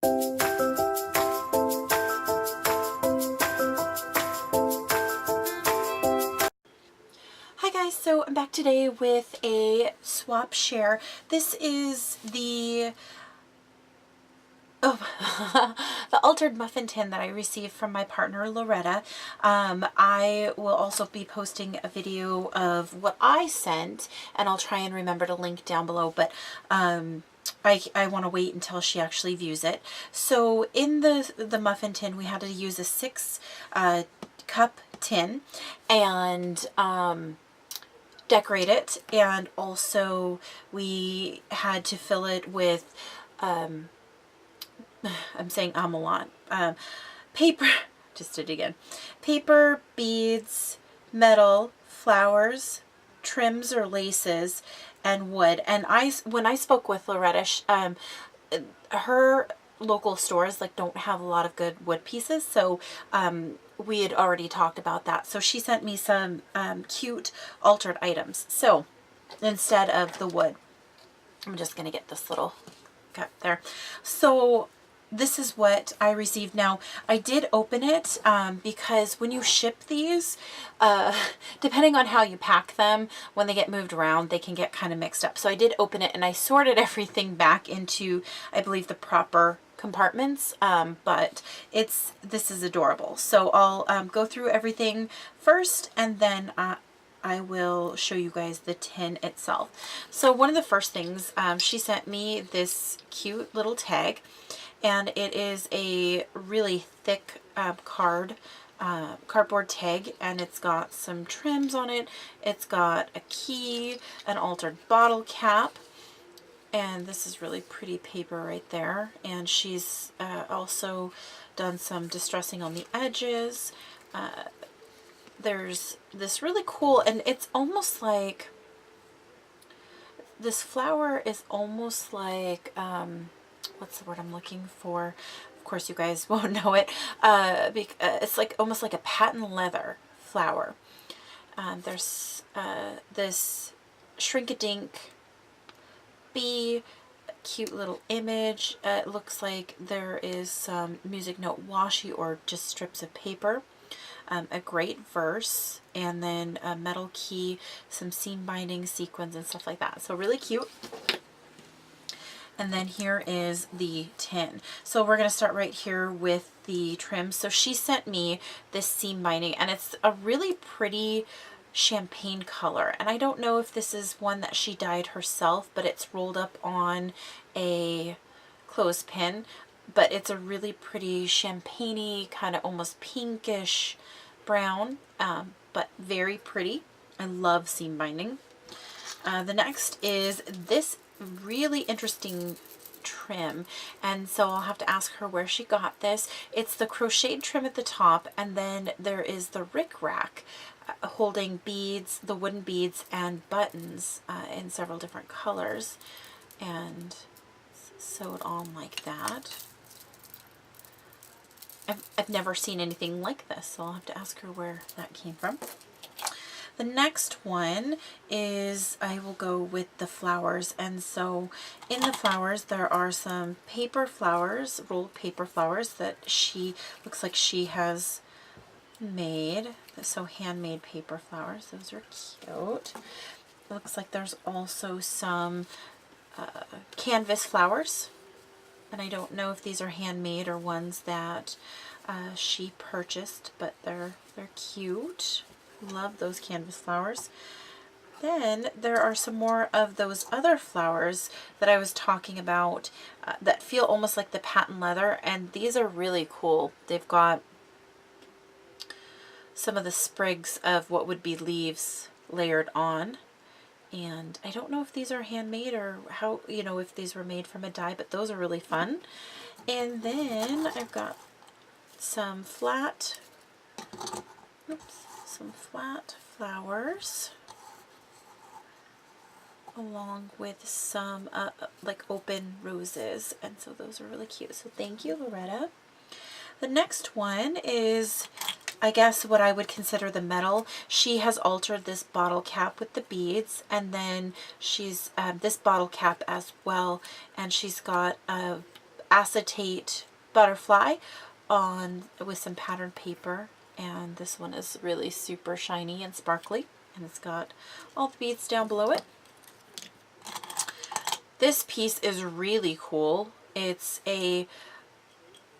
Hi guys, so I'm back today with a swap share. This is the the altered muffin tin that I received from my partner Loretta. I will also be posting a video of what I sent, and I'll try and remember to link down below, but I want to wait until she actually views it. So in the muffin tin, we had to use a 6 cup tin and decorate it, and also we had to fill it with I'm saying a lot. Paper, just did it again. Paper, beads, metal, flowers, trims or laces, and wood. And when I spoke with Loretta, her local stores don't have a lot of good wood pieces, so we had already talked about that. So she sent me some cute altered items. So instead of the wood, I'm just gonna get this little cut there. So this is what I received. Now, I did open it because when you ship these, depending on how you pack them, when they get moved around, they can get kind of mixed up. So I did open it and I sorted everything back into, I believe, the proper compartments, but this is adorable. So I'll go through everything first, and then I will show you guys the tin itself. So one of the first things, she sent me this cute little tag, and it is a really thick cardboard tag, and it's got some trims on it. It's got a key, an altered bottle cap, and this is really pretty paper right there. And she's also done some distressing on the edges. There's this really cool, and it's almost like, this flower is almost like, what's the word I'm looking for? Of course you guys won't know it. It's like almost like a patent leather flower. There's this shrink-a-dink bee, cute little image. It looks like there is some music note washi or just strips of paper. A great verse, and then a metal key, some seam binding, sequins, and stuff like that. So really cute. And then here is the tin. So we're going to start right here with the trim. So she sent me this seam binding, and it's a really pretty champagne color. And I don't know if this is one that she dyed herself, but it's rolled up on a clothespin. But it's a really pretty champagne-y, kind of almost pinkish brown, but very pretty. I love seam binding. The next is this really interesting trim, and so I'll have to ask her where she got this. It's the crocheted trim at the top, and then there is the rickrack holding beads, the wooden beads, and buttons in several different colors, and sewed on like that. I've never seen anything like this, so I'll have to ask her where that came from. The next one is, I will go with the flowers, and so in the flowers there are some paper flowers, rolled paper flowers that she looks like she has made. So handmade paper flowers, those are cute. It looks like there's also some canvas flowers. And I don't know if these are handmade or ones that she purchased, but they're cute. Love those canvas flowers. Then there are some more of those other flowers that I was talking about that feel almost like the patent leather, and these are really cool. They've got some of the sprigs of what would be leaves layered on. And I don't know if these are handmade or how, if these were made from a die, but those are really fun. And then I've got some flat flowers along with some like open roses, and so those are really cute. So thank you, Loretta. The next one is, I guess, what I would consider the metal. She has altered this bottle cap with the beads, and then she's this bottle cap as well, and she's got a acetate butterfly on with some patterned paper, and this one is really super shiny and sparkly, and it's got all the beads down below it. This piece is really cool. It's a,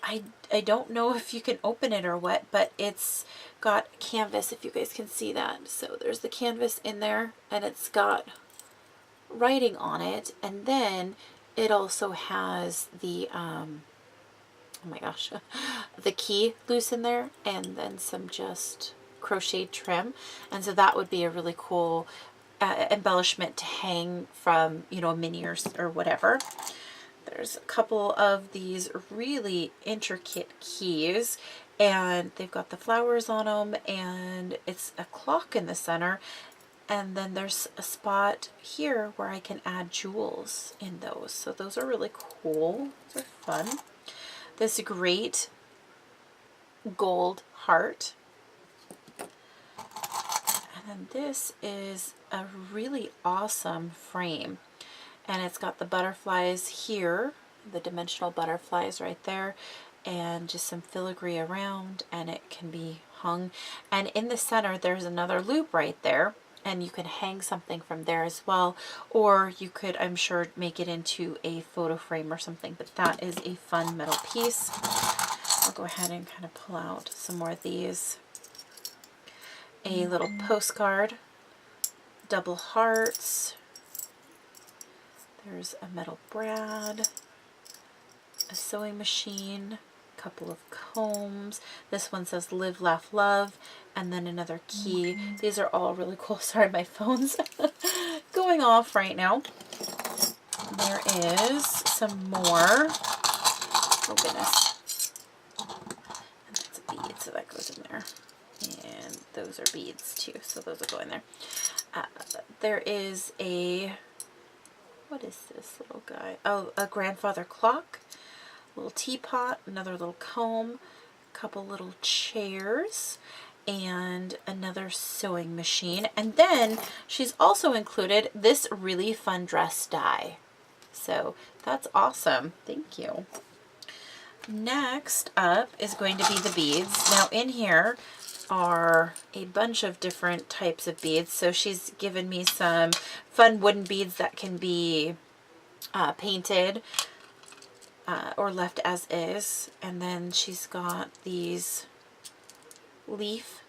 I don't know if you can open it or what, but it's got canvas, if you guys can see that. So there's the canvas in there, and it's got writing on it, and then it also has the oh my gosh, the key loose in there, and then some just crocheted trim. And so that would be a really cool embellishment to hang from, you know, a mini or whatever. There's a couple of these really intricate keys, and they've got the flowers on them, and it's a clock in the center. And then there's a spot here where I can add jewels in those. So those are really cool. Those are fun. This great gold heart. And then this is a really awesome frame. And it's got the butterflies here, the dimensional butterflies right there, and just some filigree around, and it can be hung. And in the center, there's another loop right there, and you can hang something from there as well, or you could, I'm sure, make it into a photo frame or something. But that is a fun metal piece. I'll go ahead and kind of pull out some more of these. A little postcard, double hearts. There's a metal brad, a sewing machine, a couple of combs. This one says live, laugh, love, and then another key. These are all really cool. Sorry, my phone's going off right now. There is some more. Oh goodness. And that's a bead, so that goes in there. And those are beads too, so those will go in there. There is a, what is this little guy? Oh, a grandfather clock, a little teapot, another little comb, a couple little chairs, and another sewing machine. And then she's also included this really fun dress die. So that's awesome. Thank you. Next up is going to be the beads. Now in here are a bunch of different types of beads. So she's given me some fun wooden beads that can be painted or left as is. And then she's got these leaf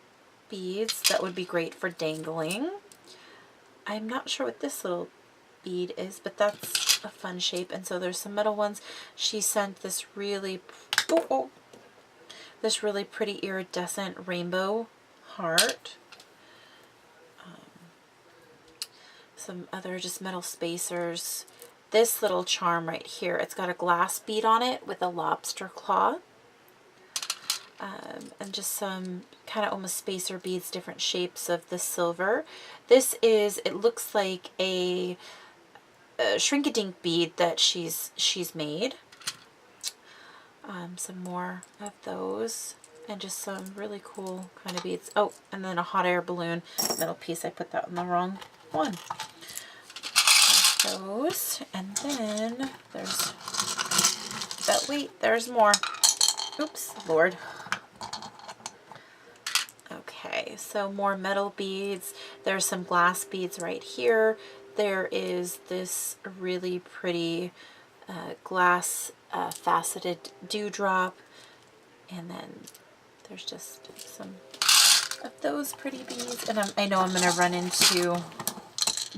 beads that would be great for dangling. I'm not sure what this little bead is, but that's a fun shape. And so there's some metal ones. She sent this really this really pretty iridescent rainbow heart. Some other just metal spacers. This little charm right here, it's got a glass bead on it with a lobster claw. And just some kind of almost spacer beads, different shapes of the silver. This is, it looks like a shrink-a-dink bead that she's made. Some more of those, and just some really cool kind of beads. Oh, and then a hot air balloon metal piece. I put that on the wrong one. Those, and then there's, but wait, there's more. Oops, Lord. Okay, so more metal beads. There's some glass beads right here. There is this really pretty glass faceted dewdrop, and then there's just some of those pretty beads. And I know I'm going to run into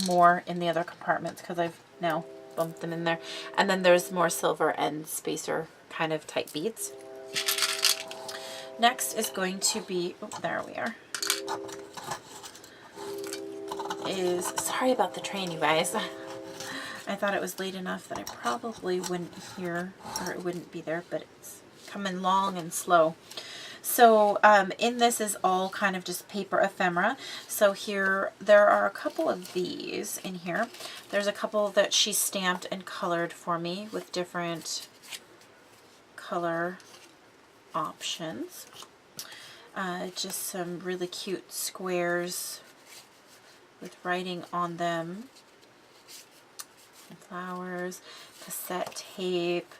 more in the other compartments because I've now bumped them in there. And then there's more silver and spacer kind of type beads. Next is going to be, oh, there we are, is, sorry about the train, you guys. I thought it was late enough that I probably wouldn't hear, or it wouldn't be there, but it's coming long and slow. So in this is all kind of just paper ephemera. So here, there are a couple of these in here. There's a couple that she stamped and colored for me with different color options. Just some really cute squares with writing on them. And flowers, cassette tape,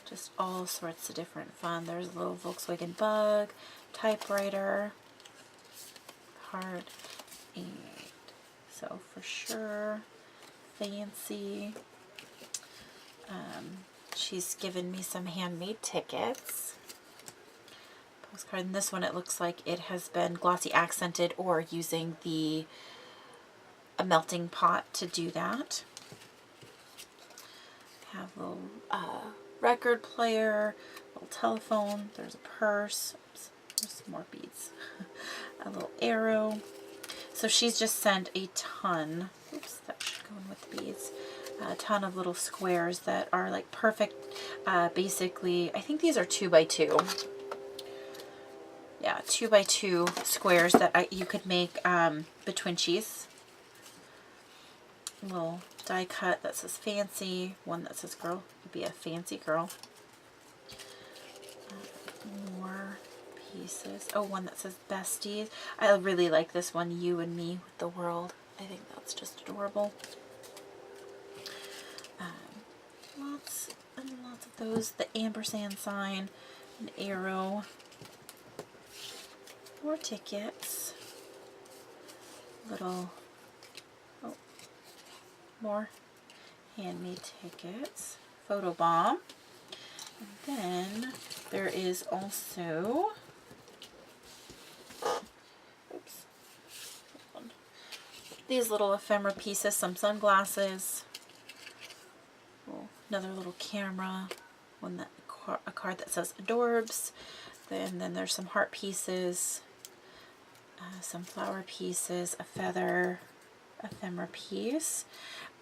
just all sorts of different fun. There's a little Volkswagen Bug, typewriter, card, and so for sure, fancy. She's given me some handmade tickets. Postcard. And this one, it looks like it has been glossy accented or using a melting pot to do that. Have a little record player, little telephone. There's a purse. Oops, there's some more beads. A little arrow. So she's just sent a ton. Oops, that should go in with the beads. A ton of little squares that are like perfect. Basically, I think these are 2x2. Yeah, 2x2 squares that you could make betwinchies. A little die cut that says fancy. One that says girl would be a fancy girl. More pieces. Oh, one that says besties. I really like this one, you and me with the world. I think that's just adorable. Lots and lots of those. The ampersand sign, an arrow, more tickets, little, oh, more handmade tickets, photo bomb, and then there is also, oops, these little ephemera pieces, some sunglasses, another little camera, a card that says adorbs, then there's some heart pieces, some flower pieces, a feather, ephemera piece,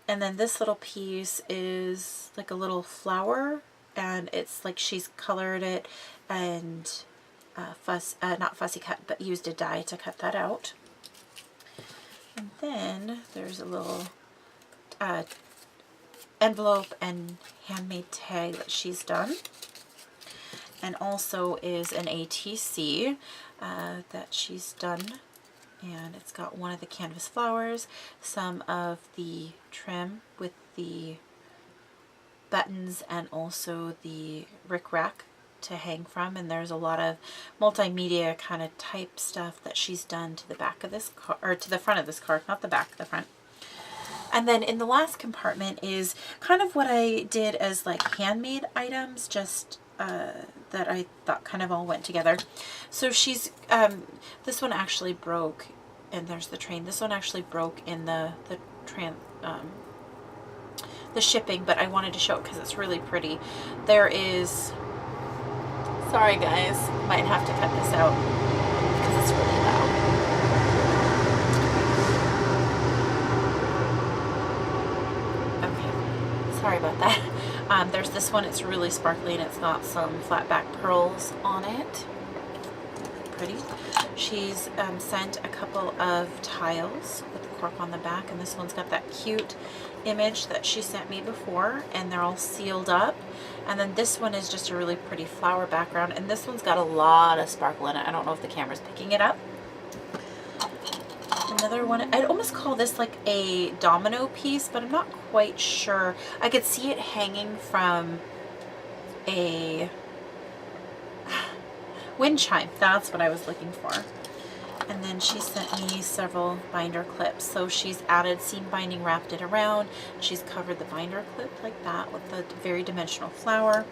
and then this little piece is like a little flower, and it's like she's colored it and not fussy cut, but used a die to cut that out. And then there's a little envelope and handmade tag that she's done, and also is an ATC that she's done, and it's got one of the canvas flowers, some of the trim with the buttons, and also the rickrack to hang from, and there's a lot of multimedia kind of type stuff that she's done to the back of this card, or to the front of this card, not the back, the front. And then in the last compartment is kind of what I did as like handmade items, just that I thought kind of all went together. So she's, this one actually broke, and there's the train. This one actually broke in the shipping, but I wanted to show it because it's really pretty. There is, sorry guys, might have to cut this out because it's really loud. Sorry about that. There's this one, it's really sparkly, and it's got some flat back pearls on it. Pretty. She's sent a couple of tiles with the cork on the back, and this one's got that cute image that she sent me before, and they're all sealed up. And then this one is just a really pretty flower background, and this one's got a lot of sparkle in it. I don't know if the camera's picking it up. Another one, I'd almost call this like a domino piece, but I'm not quite sure. I could see it hanging from a wind chime. That's what I was looking for. And then she sent me several binder clips. So she's added seam binding, wrapped it around. She's covered the binder clip like that with the very dimensional flower.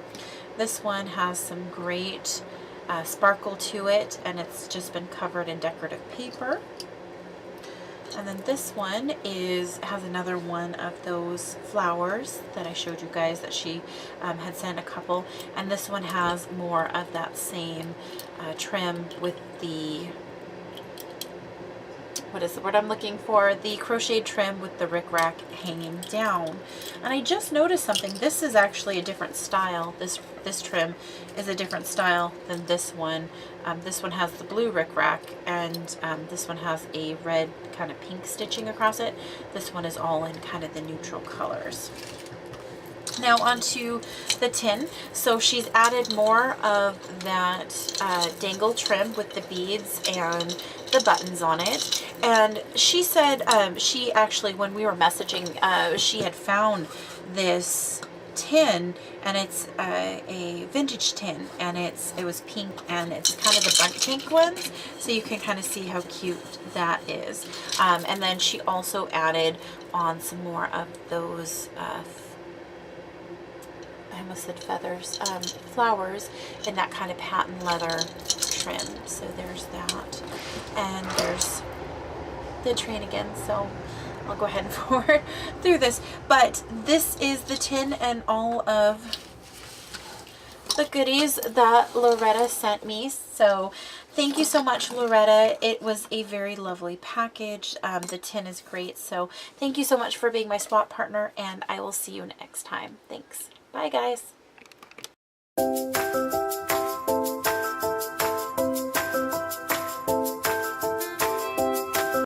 This one has some great sparkle to it, and it's just been covered in decorative paper. And then this one has another one of those flowers that I showed you guys that she had sent a couple. And this one has more of that same trim with the, what is the word I'm looking for? The crocheted trim with the rickrack hanging down. And I just noticed something. This is actually a different style. This trim is a different style than this one. This one has the blue rickrack, and this one has a red kind of pink stitching across it. This one is all in kind of the neutral colors. Now onto the tin. So she's added more of that dangle trim with the beads and the buttons on it. And she said she actually, when we were messaging, she had found this tin, and it's a vintage tin, and it was pink, and it's kind of the burnt pink ones, so you can kind of see how cute that is. And then she also added on some more of those I almost said feathers, flowers in that kind of patent leather trim. So there's that, and there's the train again, so I'll go ahead and forward through this. But this is the tin and all of the goodies that Loretta sent me. So thank you so much, Loretta. It was a very lovely package. The tin is great. So thank you so much for being my swap partner, and I will see you next time. Thanks. Bye, guys.